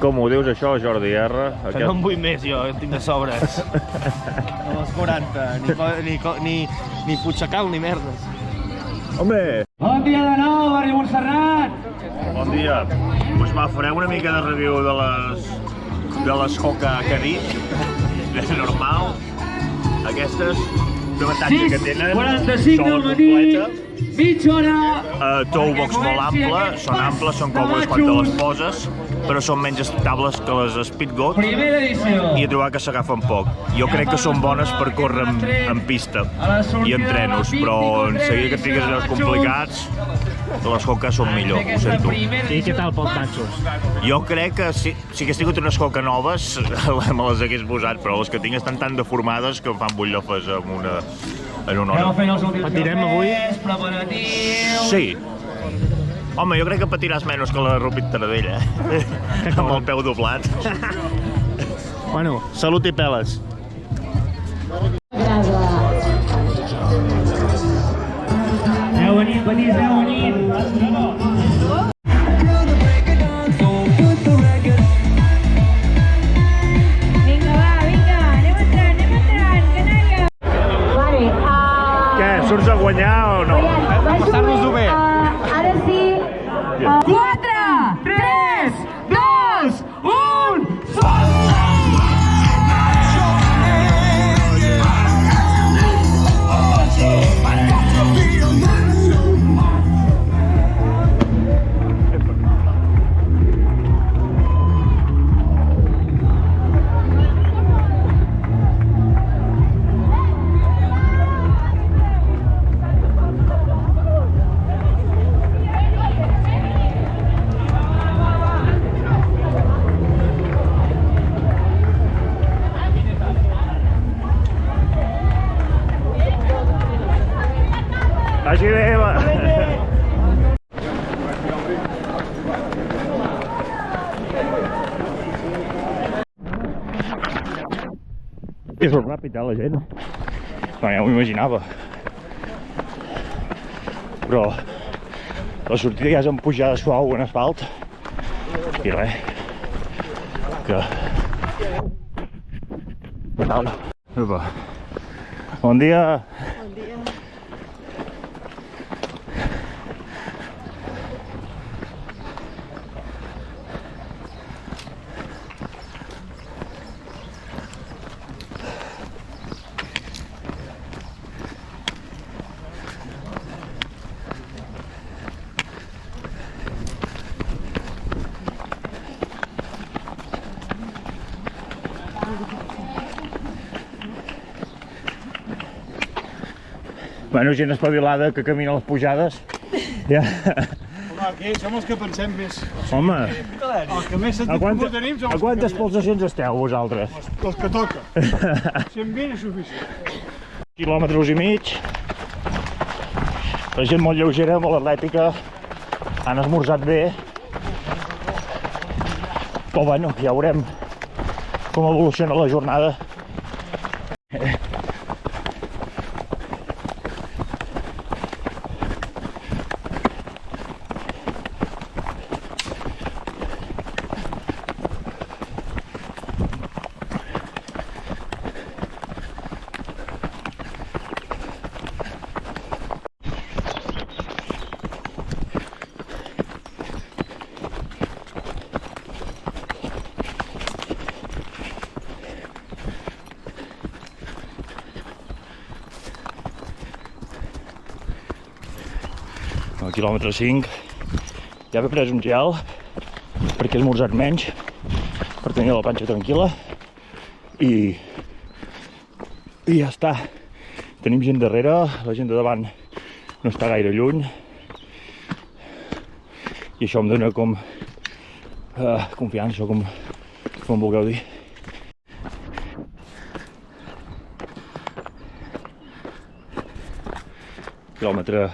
Com ho dius això, Jordi R? Que no en vull més jo, tinc de sobres. A les 40, ni Puigsecal ni merdes. Home! Bon dia de nou, barri Montserrat! Bon dia. Doncs va, farem una mica de review de les Hoka que ha dit. És normal. Aquestes, l'avantatge que tenen, 6:45 del matí, mitja hora. Toebox molt ample, són amples, són còmodes quan te les poses, però són menys estables que les Speedgoat Primera edició. i he trobat que s'agafen poc. Jo crec que són bones per córrer en pista i en trenos, però en seguida que et fiques allò complicats, les Hoka són millor, ho sento. I què tal pels natxos? Jo crec que si hagués tingut unes Hoka noves me les hagués posat, però les que tinc estan tan deformades que em fan butllofes en una hora. Patirem avui? Sí. Home, jo crec que patiràs menys que la Rupit Taradell, amb el peu doblat. Bueno, salut i peles. Aneu venint. Què, surts a guanyar o no? Passar-nos-ho bé. Ara sí. 4, 3, 2, 1... Vagi bé, va. És ràpid, la gent. No, ja m'ho imaginava. Però la sortida ja és en pujada suau en asfalt. I res. Que... Fatal. Opa. Bon dia. Bueno, gent espavilada que camina les pujades. Ja. Home, aquí som els que pensem més. Home, El que més sentit comú tenim som a els quantes que pulsacions esteu vosaltres? els que toca. 120 és suficient. Quilòmetres i mig. La gent molt lleugera, molt atlètica. Han esmorzat bé. Però bueno, ja veurem com evoluciona la jornada. Al quilòmetre 5 ja he pres un gel perquè he esmorzat menys per tenir la panxa tranquil·la i ja està. Tenim gent darrere, la gent de davant no està gaire lluny i això em dona com confiança, com vulgueu dir. Quilòmetre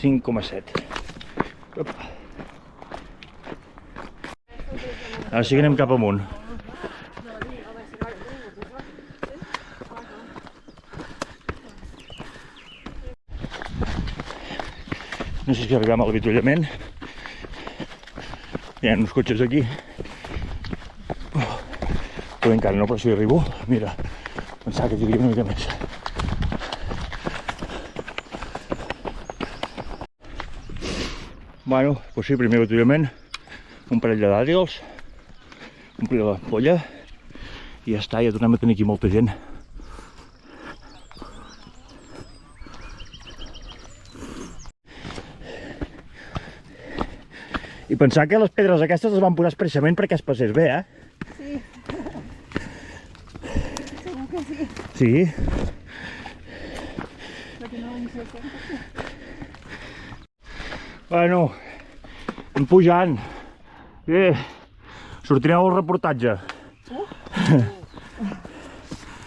5,7. Ara sí que anem cap amunt. No sé si arribem a l'avituallament. Hi ha uns cotxes aquí Però encara no, però si arribo, mira, pensava que tiraria una mica més. Bueno, doncs sí, primer batallament, un parell de dàtils, omplir la polla i ja està, ja tornem a tenir aquí molta gent. I pensar que les pedres aquestes les van posar expressament perquè es passés bé, eh? Sí. Segur que sí. Sí. Perquè no en sé com. Bueno, anem pujant. Bé, sortireu al reportatge.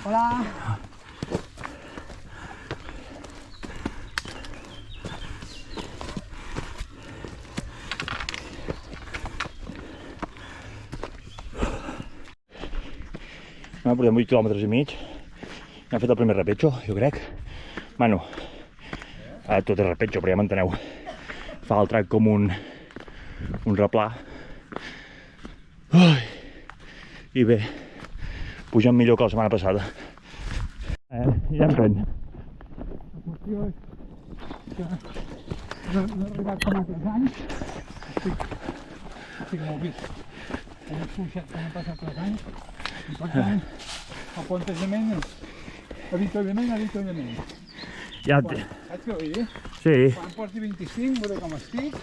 Hola. Portem 8 quilòmetres i mig. Hem fet el primer repetxo, jo crec. Bueno, tot és repetxo, però ja m'enteneu. Fa el track com un replà. Ui. I bé, pujant millor que la setmana passada. Ja em pren. La qüestió és que no he arribat com altres anys. Estic molt vist. He expulsat com he passat 3 anys. I per tant, el plantejament és avituallament. Ja Saps què vull dir? Sí. Quan em porti 25 veuré com estic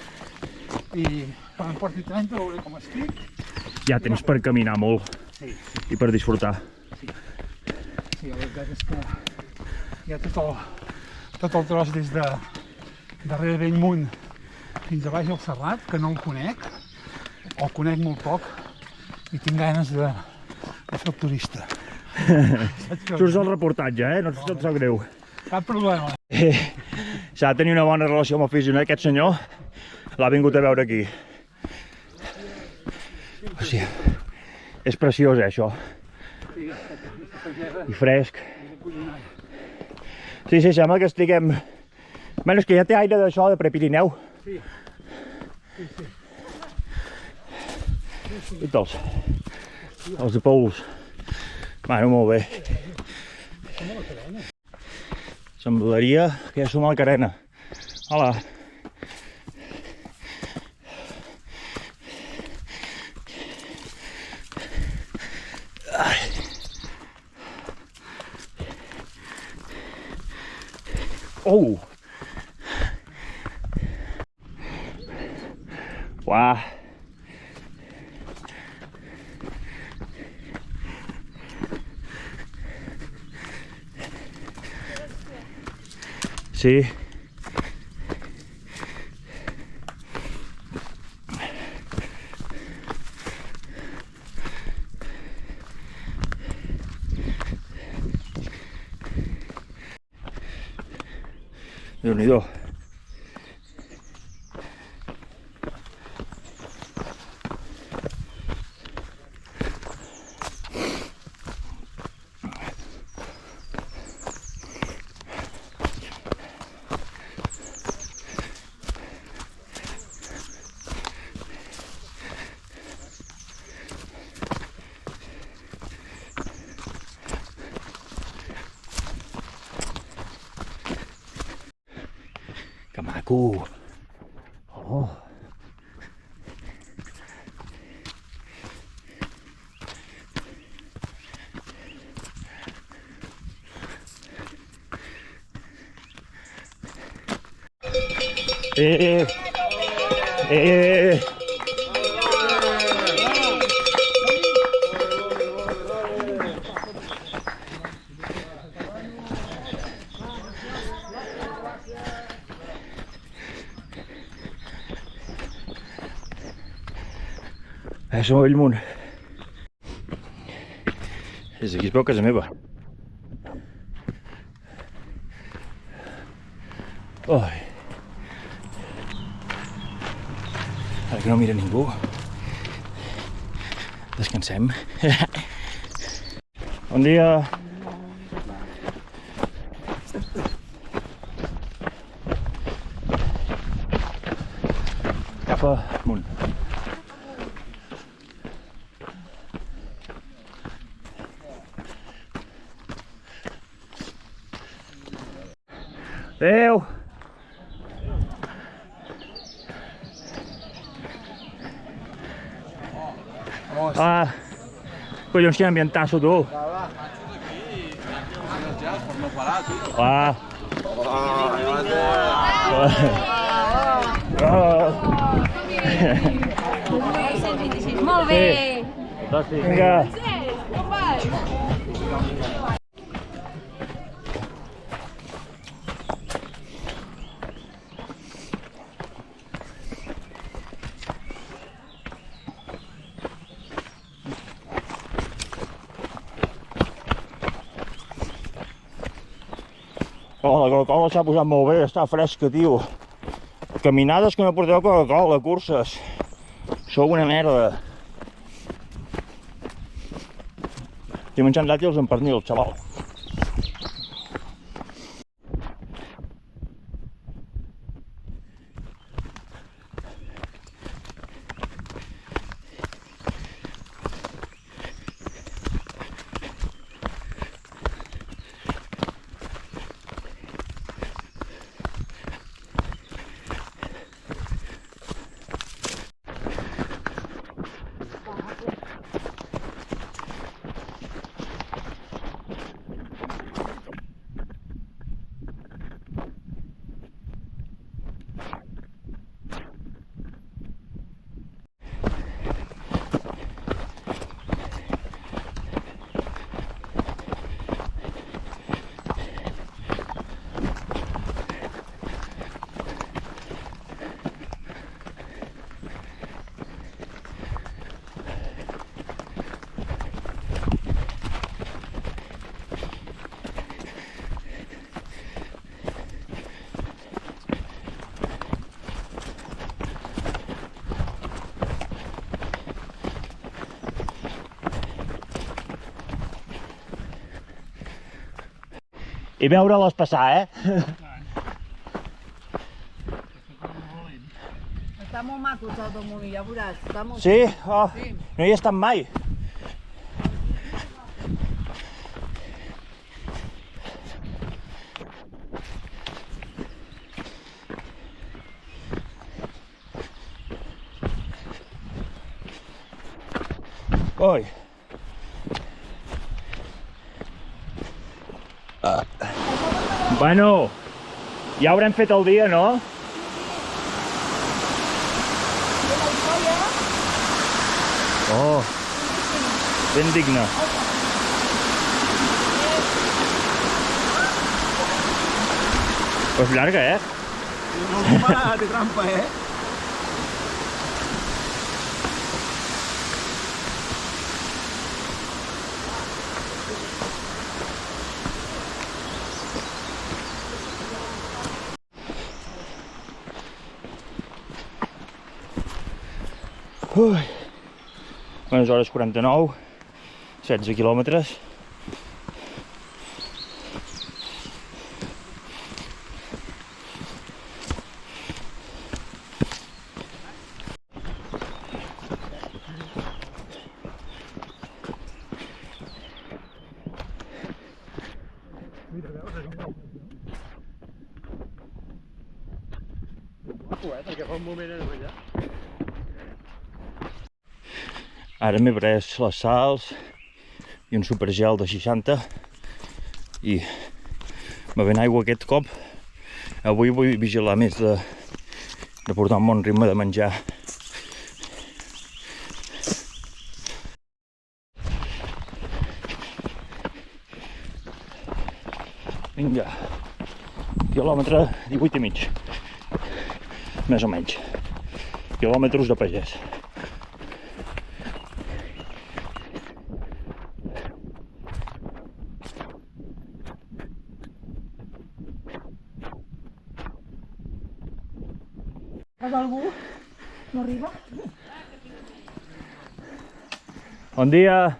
i quan em porti 30 veuré com estic. Ja tens per caminar molt i per disfrutar. Sí, la veritat és que hi ha tot el tros des de darrere Bellmunt fins a baix al Serrat, que no el conec, o el conec molt poc i tinc ganes de fer el turista. Surts al reportatge, no et sap greu. Cap problema. S'ha de tenir una bona relació amb el aficionat. Aquest senyor l'ha vingut a veure aquí. O sigui, és preciós, això. I fresc. Sí, sembla que estiguem... Bueno, és que ja té aire d'això, de Prepirineu. Sí. I tots. Els de Pouls. Bueno, molt bé. Semblaria que ja som a la Carena. Hola. Oh! Uau! Sí. Déu-n'hi-do. Que maco! Oh! Som a Bellmunt. Des d'aquí es veu casa meva. Ai. Ara que no mira ningú. Descansem. Bon dia. Cap amunt. Adéu! Ah, collons, quin ambientasso, tu! Ah! Molt bé! Vinga! Com vas? Oh, la Coca-Cola s'ha posat molt bé, està fresca, tio. Caminades que no porteu Coca-Cola, curses. Sou una merda. Estic menjant dàtils amb pernil, xaval. I veure-les passar, Està molt maco el automòbil, ja veuràs. Està molt... Sí? Oh, no hi he estat mai. Oi. Bueno, ja haurem fet el dia, no? Oh, ben digne. Pues llarga, No para, té trampa, Ui. Unes hores 49, 16 quilòmetres. Que fa un moment era allà. Ara m'he pres les sals i un supergel de 60 i bevent aigua aquest cop. Avui vull vigilar més de portar un bon ritme de menjar. Vinga, quilòmetre 18 i mig, més o menys, quilòmetres de pagès. Algú no arriba? Bon dia!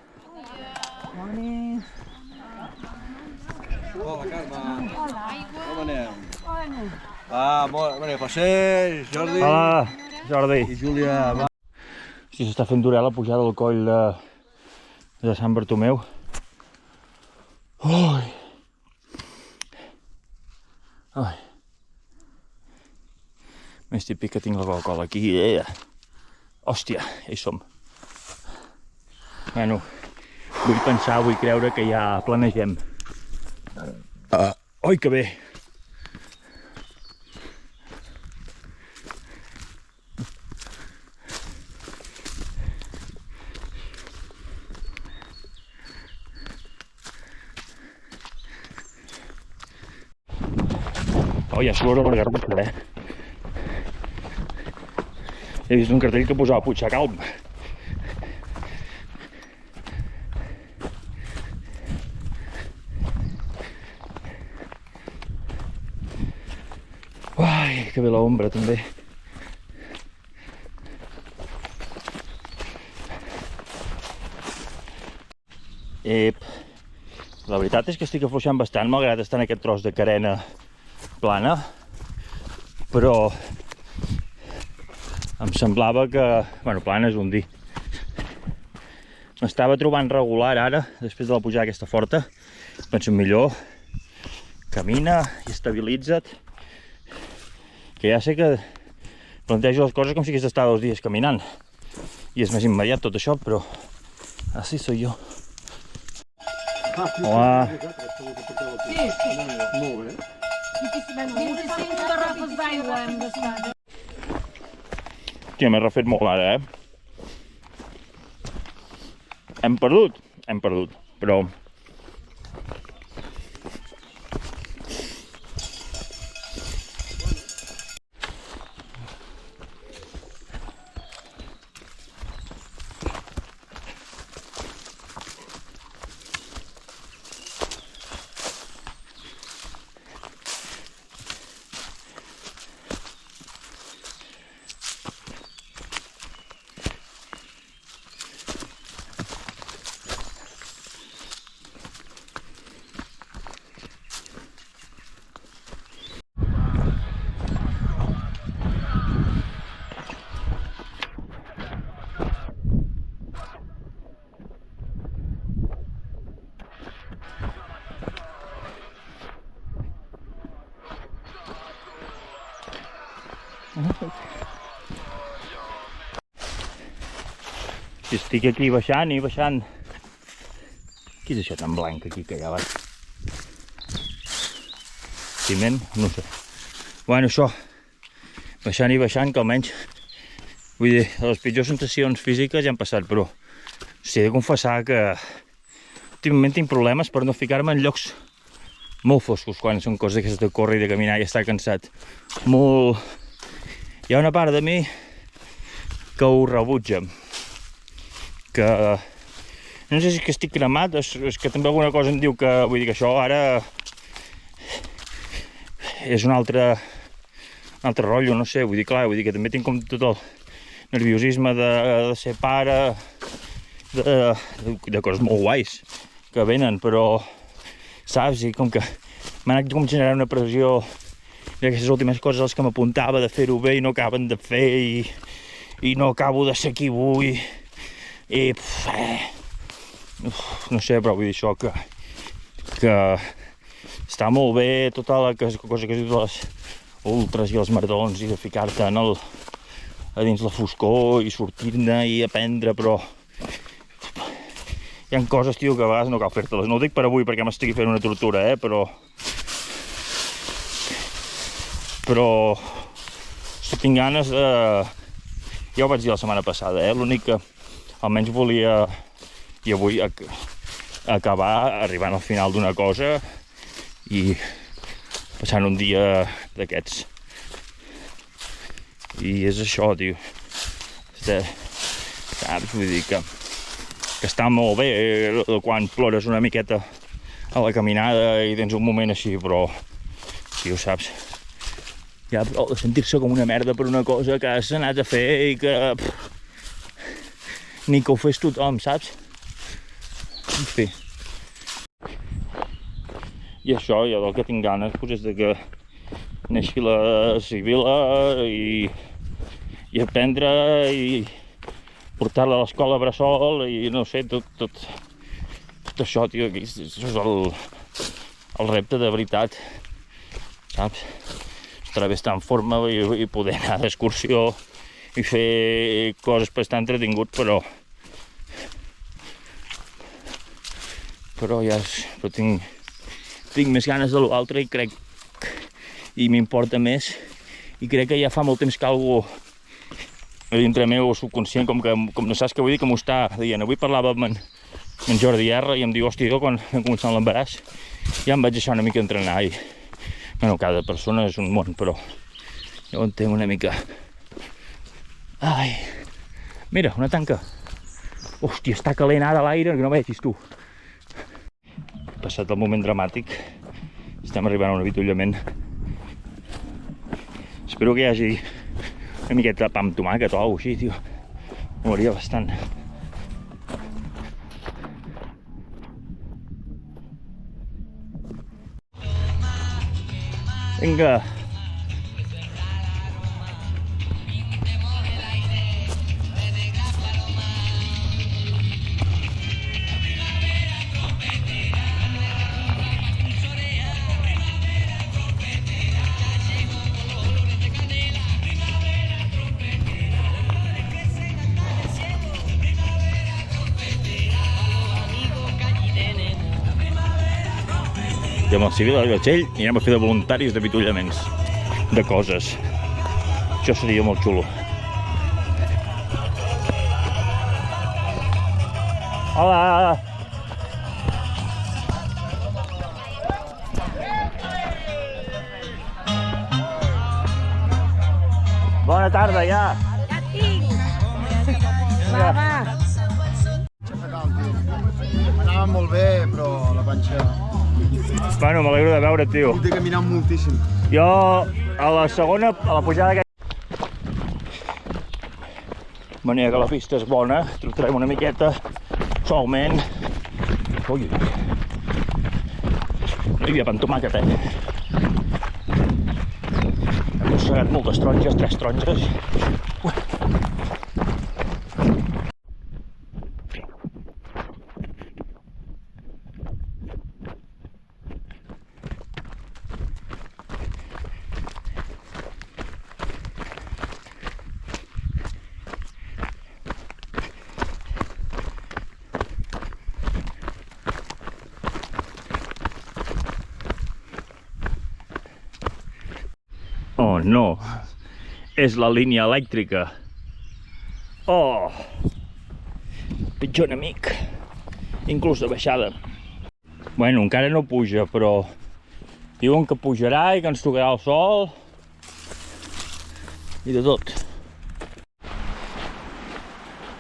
Hola, Carme. Com anem? Molt bé, José, Jordi Hola, Jordi. i Júlia. Si s'està fent dura la pujada del coll de Sant Bartomeu. Ui. Ai. Més típic que tinc la Coca-Cola aquí. Hòstia, ja hi som. Bueno, vull pensar, vull creure que ja planegem. Oi, que bé! Oh, ja surt la garbuxa, He vist un cartell que posava Puigcalm. Uai, que bé l'ombra, també. La veritat és que estic afluixant bastant, malgrat estar en aquest tros de carena plana, però em semblava que... Bueno, plana és un dir. M'estava trobant regular ara, després de la pujada aquesta forta. Penso millor, camina i estabilitza't. Que ja sé que plantejo les coses com si hagués d'estar 2 dies caminant. I és més immediat tot això, però... Així soy jo. Hola. Sí, sí. Molt bé. 25 garrafes d'aigua hem gastat. Hòstia, m'he refet molt ara, Hem perdut, però... Si estic aquí baixant i baixant... Què és això tan blanc aquí que hi ha baix? Ciment? No sé. Bueno, això, baixant i baixant, que almenys... Vull dir, les pitjors sensacions físiques ja han passat, però... He de confessar que... Últimament tinc problemes per no ficar-me en llocs molt foscos quan són coses d'aquestes de córrer i de caminar i estar cansat. Molt... Hi ha una part de mi que ho rebutja. Que... No sé si és que estic cremat, és que també alguna cosa em diu que... Vull dir que això ara... És un altre rotllo, no sé, vull dir, clar, vull dir que també tinc com tot el nerviosisme de ser pare, de coses molt guais que venen, però, saps, i com que m'ha anat com generant una pressió d'aquestes últimes coses a les que m'apuntava de fer-ho bé i no acaben de fer, i no acabo de ser qui vull, i no sé, però vull dir això que està molt bé tota la cosa que es diu de les ultres i els maratons i de ficar-te a dins la foscor i sortir-ne i aprendre, però hi ha coses, tio, que a vegades no cal fer-te-les. No ho dic per avui perquè m'estigui fent una tortura, però tinc ganes de... Ja ho vaig dir la setmana passada, l'únic que almenys volia i avui acabar arribant al final d'una cosa i passant un dia d'aquests. I és això, tio. Saps? Vull dir que està molt bé quan plores una miqueta a la caminada i tens un moment així, però, tio, saps? Ja prou de sentir-se com una merda per una cosa que has anat a fer i que... Ni que ho fes tothom, saps? En fi. I això, jo del que tinc ganes és de que neixi la Sibila i aprendre i portar-la a l'escola bressol i no sé, tot això, tio, això és el repte de veritat, saps? estarà bé estar en forma i poder anar d'excursió i fer coses per estar entretingut, però ja però tinc més ganes de l'altre i m'importa més, i crec que ja fa molt temps que algú a dintre meu subconscient, com no saps què vull dir, que m'ho està dient. Avui parlava amb en Jordi R i em diu, hòstia, jo quan vam començar l'embaràs ja em vaig deixar una mica entrenar i bueno, cada persona és un món, però jo entenc una mica. Ai, mira, una tanca. Hòstia, està calent ara l'aire, que no vegis tu. Passat el moment dramàtic, estem arribant a un avituallament. Espero que hi hagi una miqueta de pa amb tomàquet o alguna cosa així, tio. M'agradaria bastant. Vinga. I amb el civil del Gatxell anirem a fer de voluntaris d'avituallaments, de coses. Això seria molt xulo. Hola! Bona tarda, ja! Ja et tinc! Va, va! Anava molt bé, però la panxa... Bueno, m'alegro de veure, tio. He caminat moltíssim. Jo, a la segona, a la pujada aquesta... De manera que la pista és bona, trotarem una miqueta, solament... Ui, no hi havia pa amb tomàquet, Hem mossegat moltes taronges, 3 taronges. Oh, no. És la línia elèctrica. Oh! Pitjor enemic. Inclús de baixada. Bueno, encara no puja, però... Diuen que pujarà i que ens tocarà el sol. I de tot.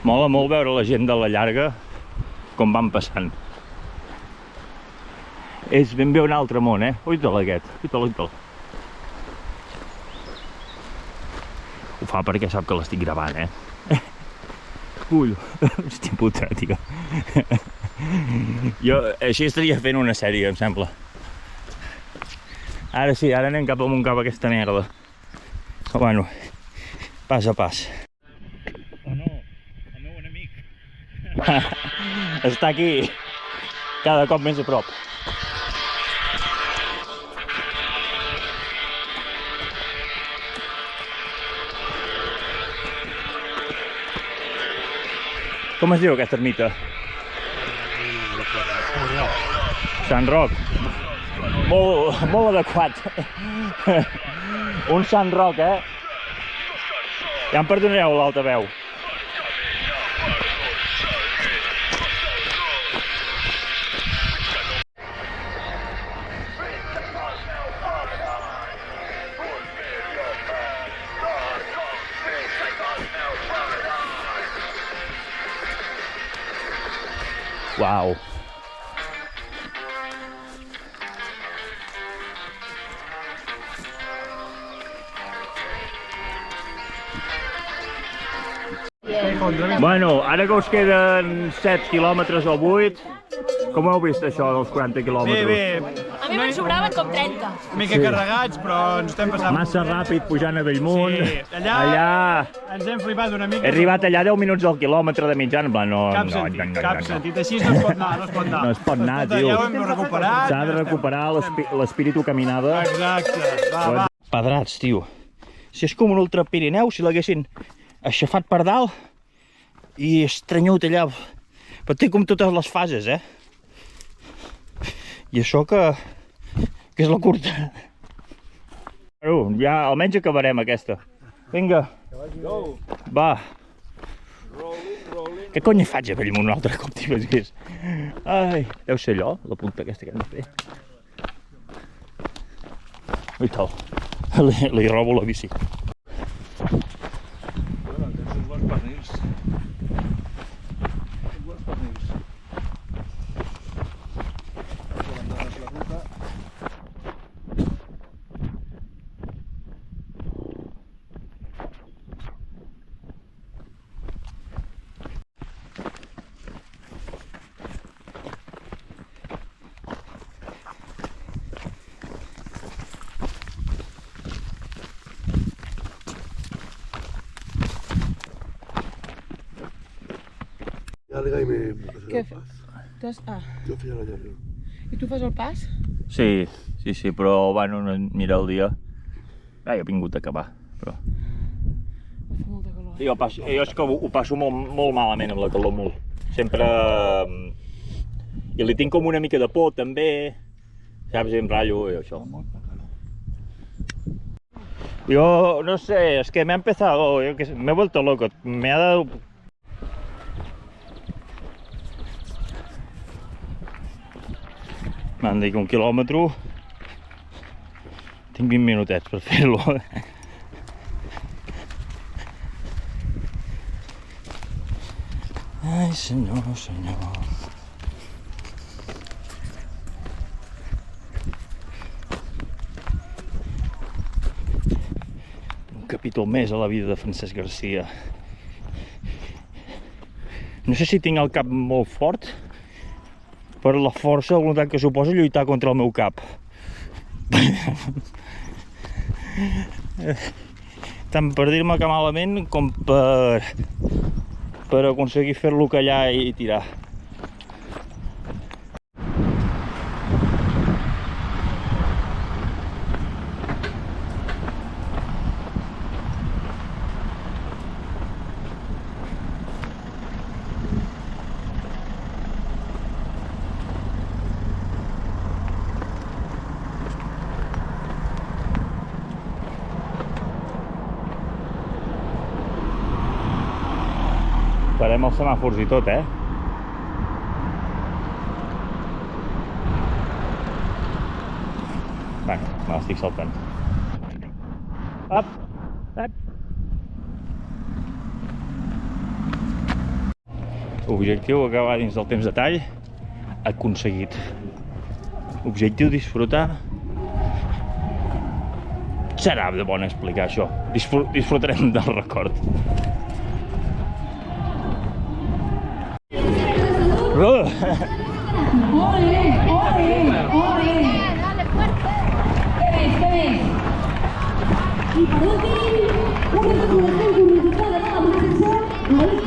Mola molt veure la gent de la llarga com van passant. És ben bé un altre món, Uita-la aquest, uita-la. Ho fa perquè sap que l'estic gravant, Ui, hòstia puta, tio. Jo així estaria fent una sèrie, em sembla. Ara sí, ara anem cap amunt cap a aquesta merda. Però bueno, pas a pas. Oh no, el meu enemic. Està aquí, cada cop més a prop. Com es diu aquesta ermita? Sant Roc. Molt adequat. Un Sant Roc, Ja em perdonareu l'altaveu. Uau! Bueno, ara que us queden 7 quilòmetres o 8, com heu vist això dels 40 quilòmetres? Bé. A mi me'n sobraven com 30. Una mica carregats, però ens estem passant... Massa ràpid pujant a Bellmunt. Sí, allà ens hem flipat una mica. He arribat allà 10 minuts al quilòmetre de mitjana, en plan, no... Cap sentit, així no es pot anar, No es pot anar, tio. Ja ho hem recuperat. S'ha de recuperar l'espíritu caminada. Exacte, va. pedrats, tio. Si és com un ultrapirineu, si l'haguessin aixafat per dalt i estranyut allà. Però té com totes les fases, eh? I això que és la curta. Bueno, ja almenys acabarem aquesta. Vinga. Va. Què cony faig a Bellmunt un altre cop, tio? Ai, deu ser allò, la punta aquesta que hem de fer. I tal. Li robo la bici. Llarga i me... Què Jo feia la llarga. I tu fas el pas? Sí, però bueno, mira el dia. Ja he vingut a acabar, però... Fa molta calor. Jo és que ho passo molt malament amb la calor, molt. Sempre... I li tinc com una mica de por, també. Saps, em ratllo i això. Yo no sé, es que me ha empezado, me he vuelto loco, me ha dado... M'han dit que 1 quilòmetre... Tinc 20 minutets per fer-lo. Ai, senyor, senyor... Un capítol més a la vida de Francesc Garcia. No sé si tinc el cap molt fort per la força, la voluntat que suposa lluitar contra el meu cap. Tant per dir-me que malament com per aconseguir fer-lo callar i tirar. Farem els semàfors i tot, Bueno, me l'estic saltant. Up! Objectiu acabar dins del temps de tall. Aconseguit. Objectiu disfrutar. Serà de bon explicar això. Disfrutarem del record. ¡Ole! Dale fuerte. ¿Qué ves? Y por último, una saturación publicitada de la producción. Bueno.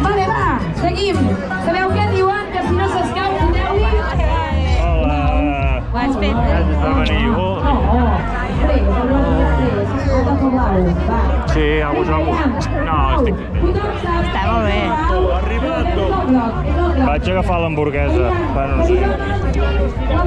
Vale, va, seguim. Sabeu què diuen? Que si no s'escau, tireu-li. Hola. Ho has fet? Gràcies per venir. Sí, algú. No, estic... Està molt bé. Arribat. Vaig agafar l'hamburguesa. Bueno, no sé.